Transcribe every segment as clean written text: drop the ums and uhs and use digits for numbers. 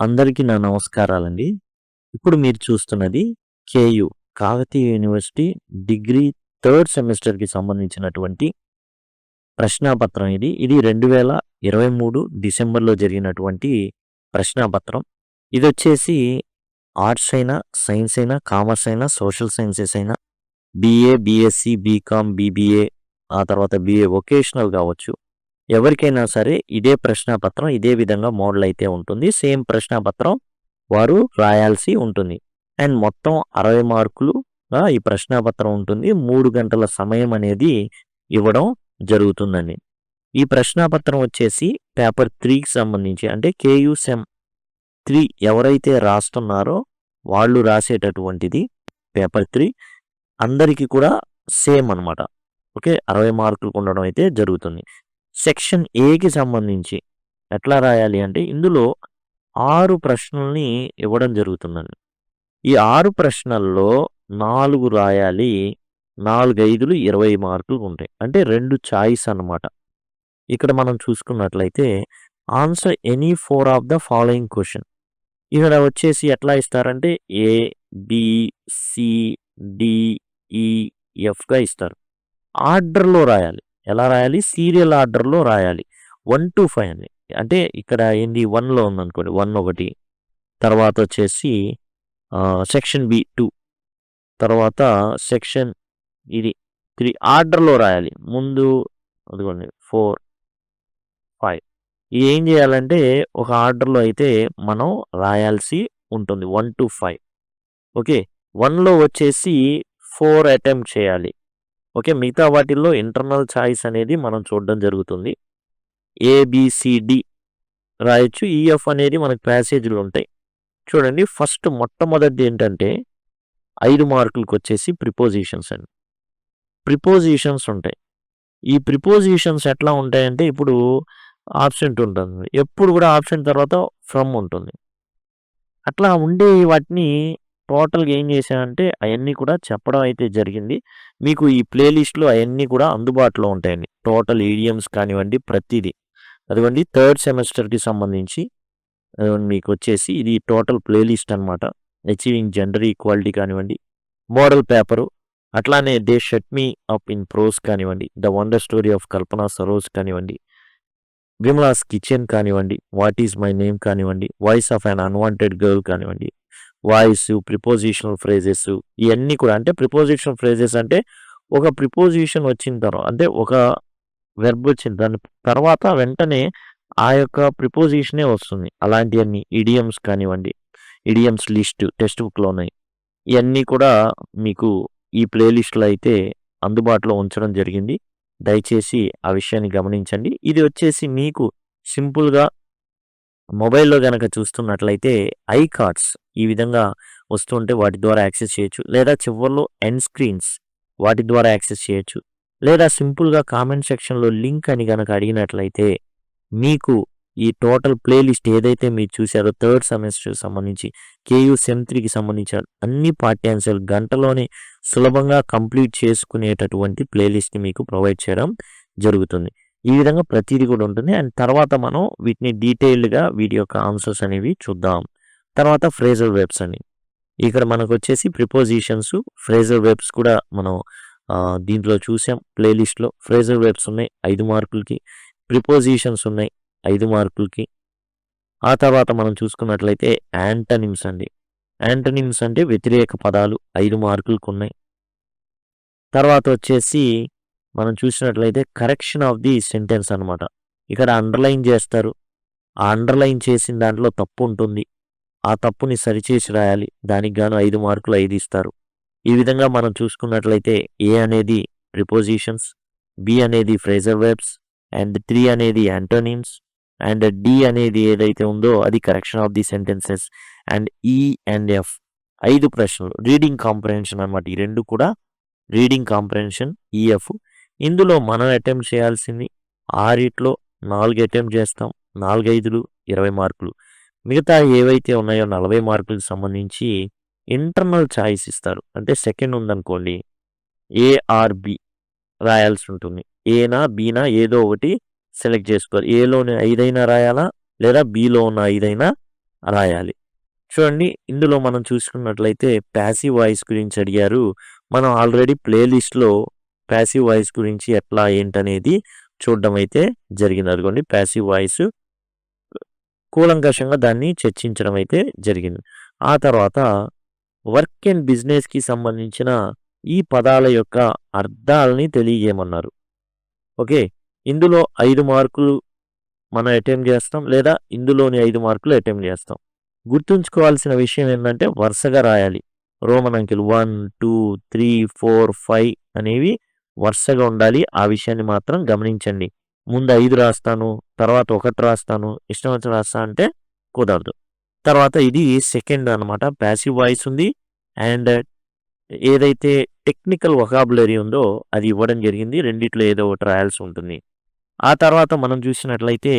అందరికీ నా నమస్కారాలండి. ఇప్పుడు మీరు చూస్తున్నది KU Kakatiya university degree third సెమిస్టర్‌కి సంబంధించినటువంటి ప్రశ్నాపత్రం ఇది. ఇది 2023 డిసెంబర్‌లో జరిగినటువంటి ప్రశ్నాపత్రం. ఇదొచ్చేసి ఆర్ట్స్ అయినా, సైన్స్ అయినా, కామర్స్ అయినా, సోషల్ సైన్సెస్ అయినా, బీఏ, బీఎస్సీ, బీకామ్, బీబీఏ, ఆ తర్వాత బీఏ వొకేషనల్ కావచ్చు. ఎవరికైనా సరే ఇదే ప్రశ్నాపత్రం ఇదే విధంగా మోడల్ అయితే ఉంటుంది. సేమ్ ప్రశ్నాపత్రం వారు రాయాల్సి ఉంటుంది. అండ్ మొత్తం 60 మార్కులుగా ఈ ప్రశ్నాపత్రం ఉంటుంది. 3 గంటల సమయం అనేది ఇవ్వడం జరుగుతుందండి. ఈ ప్రశ్నాపత్రం వచ్చేసి పేపర్ 3కి సంబంధించి అంటే కేయూ సెమ్ 3 ఎవరైతే రాస్తున్నారో వాళ్ళు రాసేటటువంటిది పేపర్ 3 అందరికీ కూడా సేమ్ అనమాట. ఓకే, 60 మార్కులకు ఉండడం అయితే జరుగుతుంది. సెక్షన్ ఏకి సంబంధించి ఎట్లా రాయాలి అంటే ఇందులో 6 ప్రశ్నల్ని ఇవ్వడం జరుగుతుందండి. ఈ 6 ప్రశ్నల్లో 4 రాయాలి. 4, 5లు 20 మార్కులు ఉంటాయి. అంటే 2 చాయిస్ అన్నమాట. ఇక్కడ మనం చూసుకున్నట్లయితే answer any 4 of the following question. ఇక్కడ వచ్చేసి ఎట్లా ఇస్తారంటే ఏ, బి, సి, డి, ఈ, ఎఫ్గా ఇస్తారు. ఆర్డర్లో రాయాలి. ఎలా రాయాలి? సీరియల్ ఆర్డర్లో రాయాలి. 1-5 అండి. అంటే ఇక్కడ ఏంది 1లో ఉందనుకోండి 1 ఒకటి, తర్వాత వచ్చేసి సెక్షన్ బి 2, తర్వాత సెక్షన్ ఇది 3 ఆర్డర్లో రాయాలి. ముందు అదిగోండి 4, 5 ఇది ఏం చేయాలంటే ఒక ఆర్డర్లో అయితే మనం రాయాల్సి ఉంటుంది 1-5. ఓకే, 1లో వచ్చేసి 4 అటెంప్ట్ చేయాలి. ఓకే, మిగతా వాటిల్లో ఇంటర్నల్ చాయిస్ అనేది మనం చూడడం జరుగుతుంది. ఏబిసిడి రాయొచ్చు. ఈఎఫ్ అనేది మనకు ప్యాసేజీలు ఉంటాయి. చూడండి, ఫస్ట్ మొట్టమొదటిది ఏంటంటే 5 మార్కులకు వచ్చేసి ప్రిపోజిషన్స్ అండి. ప్రిపోజిషన్స్ ఉంటాయి. ఈ ప్రిపోజిషన్స్ ఎట్లా ఉంటాయంటే ఇప్పుడు ఆబ్సెంట్ ఉంటుంది. ఎప్పుడు కూడా ఆబ్సెంట్ తర్వాత ఫ్రమ్ ఉంటుంది. అట్లా ఉండే వాటిని టోటల్గా ఏం చేశానంటే అవన్నీ కూడా చెప్పడం అయితే జరిగింది. మీకు ఈ ప్లేలిస్ట్లో అవన్నీ కూడా అందుబాటులో ఉంటాయండి. టోటల్ ఈడియమ్స్ కానివ్వండి, ప్రతిదీ. అదిగోండి థర్డ్ సెమిస్టర్కి సంబంధించి మీకు వచ్చేసి ఇది టోటల్ ప్లేలిస్ట్ అనమాట. అచీవింగ్ జెండర్ ఈక్వాలిటీ కానివ్వండి, మోడల్ పేపరు, అట్లానే they shut me up in prose కానివ్వండి, the wonder story of Kalpana Saroj కానివ్వండి, విమలాస్ కిచెన్ కానివ్వండి, వాట్ ఈజ్ మై నేమ్ కానివ్వండి, voice of un unwanted girl కానివ్వండి, వాయిస్, ప్రిపోజిషనల్ ఫ్రేజెస్, ఇవన్నీ కూడా. అంటే ప్రిపోజిషనల్ ఫ్రేజెస్ అంటే ఒక ప్రిపోజిషన్ వచ్చిన తర్వాత అంటే ఒక వెర్బ్ వచ్చింది దాని తర్వాత వెంటనే ఆ యొక్క ప్రిపోజిషనే వస్తుంది. అలాంటివన్నీ ఇడియమ్స్ కానివ్వండి, ఇడియమ్స్ లిస్ట్ టెక్స్ట్ బుక్లో ఉన్నాయి. ఇవన్నీ కూడా మీకు ఈ ప్లేలిస్ట్లో అయితే అందుబాటులో ఉంచడం జరిగింది. దయచేసి ఆ విషయాన్ని గమనించండి. ఇది వచ్చేసి మీకు సింపుల్గా మొబైల్లో కనుక చూస్తున్నట్లయితే ఐ కార్డ్స్ ఈ విధంగా వస్తుంటే వాటి ద్వారా యాక్సెస్ చేయొచ్చు, లేదా చివరిలో ఎండ్ స్క్రీన్స్ వాటి ద్వారా యాక్సెస్ చేయొచ్చు, లేదా సింపుల్గా కామెంట్ సెక్షన్లో లింక్ అని కనుక అడిగినట్లయితే మీకు ఈ టోటల్ ప్లేలిస్ట్ ఏదైతే మీరు చూసారో థర్డ్ సెమిస్టర్ సంబంధించి కేయూ సెమ్ 3కి సంబంధించిన అన్ని పాఠ్యాంశాలు గంటలోనే సులభంగా కంప్లీట్ చేసుకునేటటువంటి ప్లేలిస్ట్ని మీకు ప్రొవైడ్ చేయడం జరుగుతుంది. ఈ విధంగా ప్రతిదీ కూడా ఉంటుంది. అండ్ తర్వాత మనం వీటిని డీటెయిల్డ్గా వీటి యొక్క ఆన్సర్స్ అనేవి చూద్దాం. తర్వాత ఫ్రేజల్ వెబ్స్ అని ఇక్కడ మనకు వచ్చేసి ప్రిపోజిషన్స్, ఫ్రేజల్ వెబ్స్ కూడా మనం దీంట్లో చూసాం. ప్లేలిస్ట్లో ఫ్రేజల్ వెబ్స్ ఉన్నాయి 5 మార్కులకి, ప్రిపోజిషన్స్ ఉన్నాయి 5 మార్కులకి. ఆ తర్వాత మనం చూసుకున్నట్లయితే యాంటనిమ్స్ అండి. యాంటనిమ్స్ అంటే వ్యతిరేక పదాలు 5 మార్కులకు ఉన్నాయి. తర్వాత వచ్చేసి మనం చూసినట్లయితే కరెక్షన్ ఆఫ్ ది సెంటెన్స్ అనమాట. ఇక్కడ అండర్లైన్ చేస్తారు. ఆ అండర్లైన్ చేసిన దాంట్లో తప్పు ఉంటుంది. ఆ తప్పుని సరిచేసి రాయాలి. దానికి గాను 5 మార్కులు 5 ఇస్తారు. ఈ విధంగా మనం చూసుకున్నట్లయితే ఏ అనేది ప్రిపోజిషన్స్, బి అనేది ఫ్రేజల్ వెబ్స్, అండ్ 3 అనేది యాంటోనిమ్స్, అండ్ డి అనేది ఏదైతే ఉందో అది correction of the sentences, and ఈ అండ్ ఎఫ్ 5 ప్రశ్నలు. రీడింగ్ కాంప్రహెన్షన్ అనమాట. ఈ 2 కూడా రీడింగ్ కాంప్రహెన్షన్, ఈఎఫ్. ఇందులో మనం అటెంప్ట్ చేయాల్సింది 6లో 4 అటెంప్ట్ చేస్తాం. 4, 5లు 20 మార్కులు. మిగతా ఏవైతే ఉన్నాయో 40 మార్కులకు సంబంధించి ఇంటర్నల్ చాయిస్ ఇస్తారు. అంటే సెకండ్ ఉందనుకోండి ఏఆర్బి రాయాల్సి ఉంటుంది. ఏనా బీనా ఏదో ఒకటి సెలెక్ట్ చేసుకోవాలి. ఏలోని 5 అయినా రాయాలా, లేదా బిలో ఉన్న 5 అయినా రాయాలి. చూడండి ఇందులో మనం చూసుకున్నట్లయితే ప్యాసివ్ వాయిస్ గురించి అడిగారు. మనం ఆల్రెడీ ప్లేలిస్ట్‌లో ప్యాసివ్ వాయిస్ గురించి ఎట్లా ఏంటనేది చూడడం అయితే జరిగింది. అదిగోండి ప్యాసివ్ వాయిస్ కూలంకషంగా దాన్ని చర్చించడం అయితే జరిగింది. ఆ తర్వాత వర్క్ అండ్ బిజినెస్‌కి సంబంధించిన ఈ పదాల యొక్క అర్థాలని తెలియజేయమన్నారు. ఓకే. ఇందులో 5 మార్కులు మనం అటెంప్ట్ చేస్తాం. లేదా ఇందులోని 5 మార్కులు అటెంప్ట్ చేస్తాం. గుర్తుంచుకోవాల్సిన విషయం ఏందంటే వరుసగా రాయాలి. రోమన్ అంకెలు 1, 2, 3, 4, 5 అనేవి వరుసగా ఉండాలి. ఆ విషయాన్ని మాత్రం గమనించండి. ముందు 5 రాస్తాను. తర్వాత 1 రాస్తాను. ఇష్టం వచ్చినట్టు రాస్తా అంటే కుదరదు. తర్వాత ఇది సెకండ్ అనమాట. ప్యాసివ్ వాయిస్ ఉంది. అండ్ ఏదైతే టెక్నికల్ వొకాబులరీ ఉందో అది ఇవ్వడం జరిగింది. రెండిట్లో ఏదో ఒకటి రాయాల్సి ఉంటుంది. ఆ తర్వాత మనం చూసినట్లయితే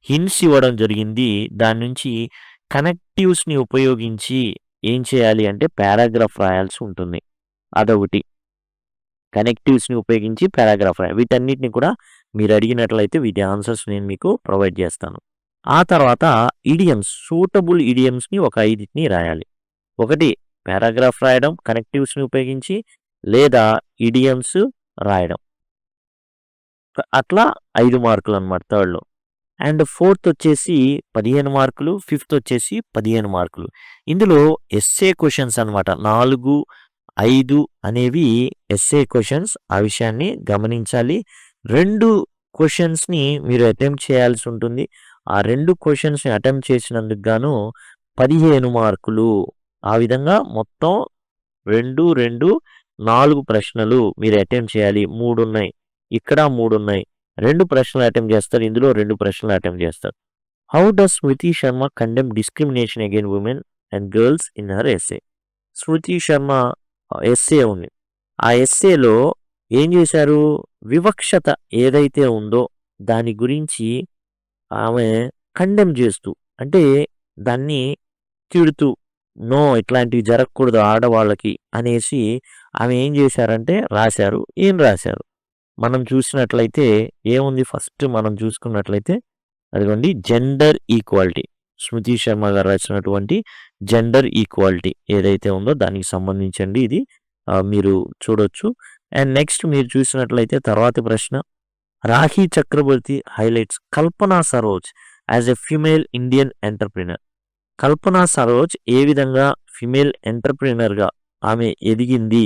హింట్స్ ఇవ్వడం జరిగింది. దాని నుంచి కనెక్టివ్స్‌ని ఉపయోగించి ఏం చేయాలి అంటే పారాగ్రాఫ్ రాయాల్సి ఉంటుంది. అదొకటి. కనెక్టివ్స్‌ని ఉపయోగించి పారాగ్రాఫ్ రాయాలి. వీటన్నిటిని కూడా మీరు అడిగినట్లయితే వీటి ఆన్సర్స్ నేను మీకు ప్రొవైడ్ చేస్తాను. ఆ తర్వాత ఇడియమ్స్, సూటబుల్ ఇడియమ్స్‌ని ఒక 5ని రాయాలి. ఒకటి పారాగ్రాఫ్ రాయడం కనెక్టివ్స్‌ని ఉపయోగించి, లేదా ఇడియమ్స్ రాయడం. అట్లా 5 మార్కులనమాట థర్డ్‌లో. అండ్ ఫోర్త్ వచ్చేసి 15 మార్కులు. ఫిఫ్త్ వచ్చేసి 15 మార్కులు. ఇందులో ఎస్సే క్వెషన్స్ అనమాట. 4, 5 అనేవి ఎస్సే క్వెషన్స్. ఆ విషయాన్ని గమనించాలి. 2 క్వెషన్స్‌ని మీరు అటెంప్ట్ చేయాల్సి ఉంటుంది. ఆ 2 క్వెషన్స్‌ని అటెంప్ట్ చేసినందుకు గాను 15 మార్కులు. ఆ విధంగా మొత్తం 2, 2, 4 ప్రశ్నలు మీరు అటెంప్ట్ చేయాలి. 3 ఉన్నాయి. ఇక్కడ 3 ఉన్నాయి. 2 ప్రశ్నలు అటెంప్ట్ చేస్తారు. ఇందులో 2 ప్రశ్నలు అటెంప్ట్ చేస్తారు. How does Smriti Sharma condemn discrimination again women and girls in her essay? Smriti Sharma essay ఉంది. ఆ ఎస్సేలో ఏం చేశారు? వివక్షత ఏదైతే ఉందో దాని గురించి ఆమె కండెమ్ చేస్తూ అంటే దాన్ని తిడుతూ నో ఇట్లాంటివి జరగకూడదు ఆడవాళ్ళకి అనేసి ఆమె ఏం చేశారంటే రాశారు. ఏం రాశారు? మనం చూసినట్లయితే ఏముంది ఫస్ట్ మనం చూసుకున్నట్లయితే అదిగోండి జెండర్ ఈక్వాలిటీ. స్మృతి శర్మ గారు రాసినటువంటి జెండర్ ఈక్వాలిటీ ఏదైతే ఉందో దానికి సంబంధించండి ఇది మీరు చూడొచ్చు. అండ్ నెక్స్ట్ మీరు చూసినట్లయితే తర్వాతి ప్రశ్న Rakhi Chakravarthi highlights Kalpana Saroj as a female Indian entrepreneur. Kalpana Saroj ఏ విధంగా ఫీమేల్ ఎంటర్‌ప్రెన్యూర్‌గా ఆమె ఎదిగింది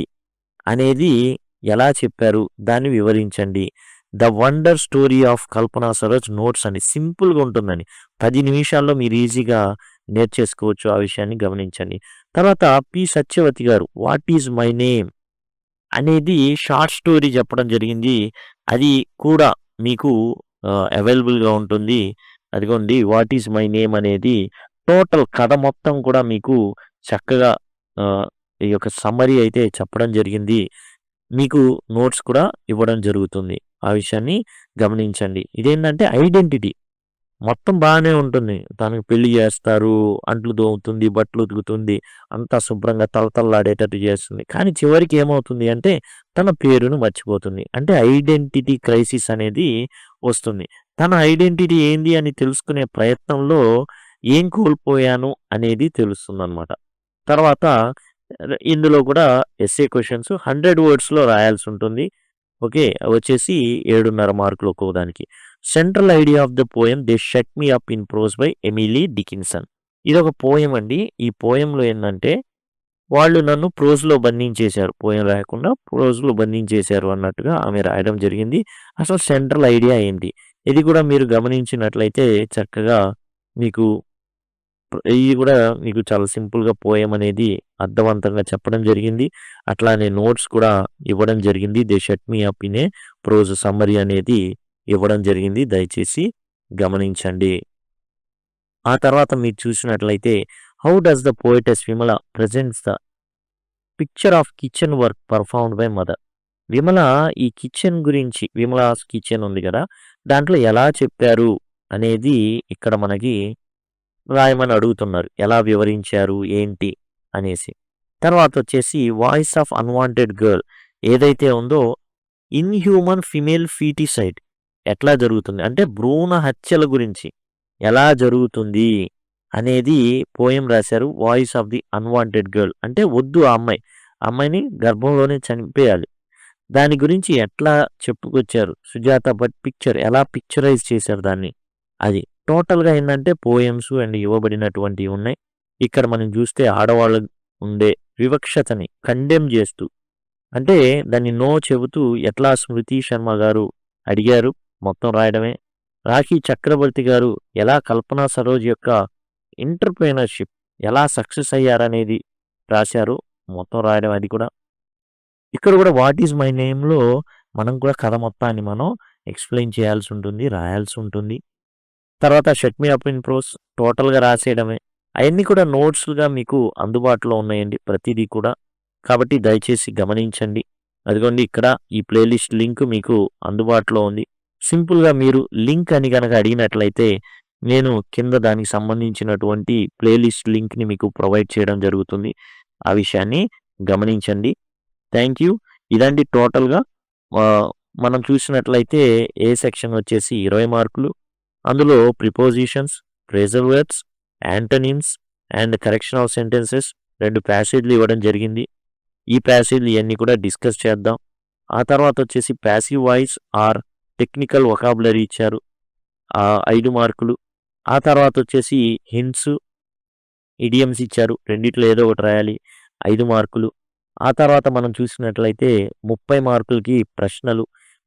అనేది ఎలా చెప్పారు? దాన్ని వివరించండి. The wonder story of Kalpana Saroj notes అని సింపుల్‌గా ఉంటుందండి. 10 నిమిషాల్లో మీరు ఈజీగా నేర్చేసుకోవచ్చు. ఆ విషయాన్ని గమనించండి. తర్వాత పి. సత్యవతి గారు వాట్ ఈజ్ మై నేమ్ అనేది షార్ట్ స్టోరీ చెప్పడం జరిగింది. అది కూడా మీకు అవైలబుల్‌గా ఉంటుంది. అదిగోండి వాట్ ఈజ్ మై నేమ్ అనేది టోటల్ కథ మొత్తం కూడా మీకు చక్కగా ఆహ్, ఈ యొక్క సమ్మరీ అయితే చెప్పడం జరిగింది. మీకు నోట్స్ కూడా ఇవ్వడం జరుగుతుంది. ఆ విషయాన్ని గమనించండి. ఇదేంటంటే ఐడెంటిటీ మొత్తం బానే ఉంటుంది. తనకి పెళ్లి చేస్తారు, అంట్లు తోముతుంది, బట్టలు ఉతుకుతుంది, అంతా శుభ్రంగా తళతళలాడేటట్టు చేస్తుంది. కానీ చివరికి ఏమవుతుంది అంటే తన పేరును మర్చిపోతుంది. అంటే ఐడెంటిటీ క్రైసిస్ అనేది వస్తుంది. తన ఐడెంటిటీ ఏంది అని తెలుసుకునే ప్రయత్నంలో ఏం కోల్పోయాను అనేది తెలుస్తుందనమాట. తర్వాత ఇందులో కూడా ఎస్సే క్వెషన్స్ 100 వర్డ్స్‌లో రాయాల్సి ఉంటుంది. ఓకే. వచ్చేసి 7.5 మార్కులు ఒక్కో దానికి. Central idea of the poem they shut me up in prose by Emily Dickinson. ఇదొక పోయెమ్ అండి. ఈ పోయెమ్‌లో ఏందంటే వాళ్ళు నన్ను ప్రోజ్‌లో బంధించేశారు. పోయెమ్ రాయకుండా ప్రోజ్‌లో బంధించేశారు అన్నట్టుగా ఆమె రాయడం జరిగింది. అసలు సెంట్రల్ ఐడియా ఏంటి? ఇది కూడా మీరు గమనించినట్లయితే చక్కగా మీకు ఇది కూడా మీకు చాలా సింపుల్‌గా పోయెమ్ అనేది అర్థవంతంగా చెప్పడం జరిగింది. అట్లానే నోట్స్ కూడా ఇవ్వడం జరిగింది. They shut me up in a prose summary అనేది ఇవ్వడం జరిగింది. దయచేసి గమనించండి. ఆ తర్వాత మీరు చూసినట్లయితే how does the poetess Vimala presents the picture of kitchen work performed by mother. Vimala ఈ కిచెన్ గురించి విమలాస్ కిచెన్ ఉంది కదా! దాంట్లో ఎలా చెప్పారు అనేది ఇక్కడ మనకి రాయమని అడుగుతున్నారు. ఎలా వివరించారు? ఏంటి? అనేసి. తర్వాతొచ్చేసి వాయిస్ ఆఫ్ అన్‌వాంటెడ్ గర్ల్ ఏదైతే ఉందో ఇన్‌హ్యూమన్ ఫీమేల్ ఫీటిసైడ్ ఎట్లా జరుగుతుంది? అంటే భ్రూణ హత్యల గురించి ఎలా జరుగుతుంది? అనేది పోయం రాశారు. Voice of the unwanted girl అంటే వద్దు ఆ అమ్మాయి. ఆ అమ్మాయిని గర్భంలోనే చనిపేయాలి. దాని గురించి ఎట్లా చెప్పుకొచ్చారు. సుజాత భట్ పిక్చర్ ఎలా పిక్చరైజ్ చేశారు దాన్ని. అది. టోటల్‌గా ఏందంటే పోయెమ్స్ అండ్ ఇవ్వబడినటువంటివి ఉన్నాయి. ఇక్కడ మనం చూస్తే ఆడవాళ్ళు ఉండే వివక్షతని కండెమ్ చేస్తూ అంటే దాన్ని నో చెబుతూ ఎట్లా స్మృతి శర్మ గారు అడిగారు. మొత్తం రాయడమే. రాఖీ చక్రవర్తి గారు ఎలా కల్పనా సరోజ్ యొక్క ఎంటర్‌ప్రెన్యూర్‌షిప్ ఎలా సక్సెస్ అయ్యారనేది రాశారు. మొత్తం రాయడం అది కూడా. ఇక్కడ కూడా 'వాట్ ఈస్ మై నేమ్‌లో' మనం కూడా కథ మొత్తాన్ని మనం ఎక్స్‌ప్లెయిన్ చేయాల్సి ఉంటుంది. రాయాల్సి ఉంటుంది. తర్వాత 'shut me up in prose' టోటల్‌గా రాసేయడమే. అయన్నీ కూడా నోట్స్‌లుగా మీకు అందుబాటులో ఉన్నాయండి ప్రతీదీ కూడా. కాబట్టి దయచేసి గమనించండి. అదిగోండి ఇక్కడ ఈ ప్లేలిస్ట్ లింక్ మీకు అందుబాటులో ఉంది. సింపుల్‌గా మీరు లింక్ అని గనక అడిగినట్లయితే నేను కింద దానికి సంబంధించినటువంటి ప్లేలిస్ట్ లింక్‌ని మీకు ప్రొవైడ్ చేయడం జరుగుతుంది. ఆ విషయాన్ని గమనించండి. Thank you. ఇదండి టోటల్‌గా మనం చూసినట్లయితే ఏ సెక్షన్ వచ్చేసి 20 మార్కులు. అందులో prepositions, phrasal verbs, antonyms and correction of sentences 2 ప్యాసేజ్‌లు ఇవ్వడం జరిగింది. ఈ ప్యాసేజ్‌లు ఇయన్నీ కూడా డిస్కస్ చేద్దాం. ఆ తర్వాత వచ్చేసి passive voice or technical vocabulary ఇచ్చారు. 5 మార్కులు. ఆ తర్వాత వచ్చేసి హింట్స్, ఇడియమ్స్ ఇచ్చారు. రెండిట్లో ఏదో ఒకటి రాయాలి. 5 మార్కులు. ఆ తర్వాత మనం చూసినట్లయితే 30 మార్కులకి ప్రశ్నలు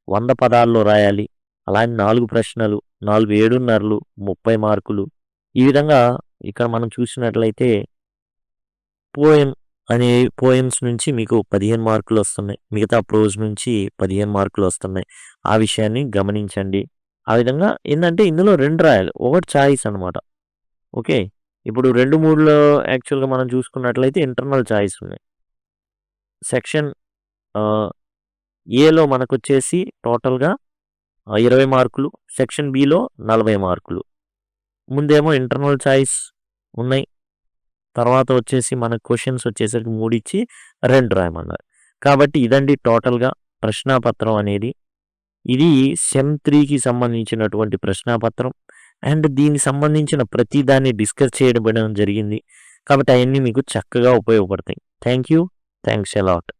100 పదాల్లో రాయాలి. అలానే 4 ప్రశ్నలు, 4 7:30లు 30 మార్కులు. ఈ విధంగా ఇక్కడ మనం చూసినట్లయితే పోయెమ్ అనే పోయెమ్స్ నుంచి మీకు 15 మార్కులు వస్తున్నాయి. మిగతా ప్రోజ్ నుంచి 15 మార్కులు వస్తున్నాయి. ఆ విషయాన్ని గమనించండి. ఆ విధంగా ఏందంటే ఇందులో 2 రాయాలి. ఒకటి చాయిస్ అనమాట. ఓకే. ఇప్పుడు 2, 3లో యాక్చువల్‌గా మనం చూసుకున్నట్లయితే ఇంటర్నల్ చాయిస్ ఉన్నాయి. సెక్షన్ ఏలో మనకొచ్చేసి టోటల్‌గా 20 మార్కులు. సెక్షన్ బిలో 40 మార్కులు. ముందేమో ఇంటర్నల్ చాయిస్ ఉన్నాయి. తర్వాత వచ్చేసి మన క్వెషన్స్ వచ్చేసరికి 3 ఇచ్చి 2 రాయమన్నారు. కాబట్టి ఇదండి టోటల్‌గా ప్రశ్నాపత్రం అనేది. ఇది సెమ్ 3కి సంబంధించినటువంటి ప్రశ్నాపత్రం. అండ్ దీనికి సంబంధించిన ప్రతి దాన్ని డిస్కస్ చేయడం జరిగింది. కాబట్టి అయన్నీ మీకు చక్కగా ఉపయోగపడతాయి. Thank you. Thanks a lot.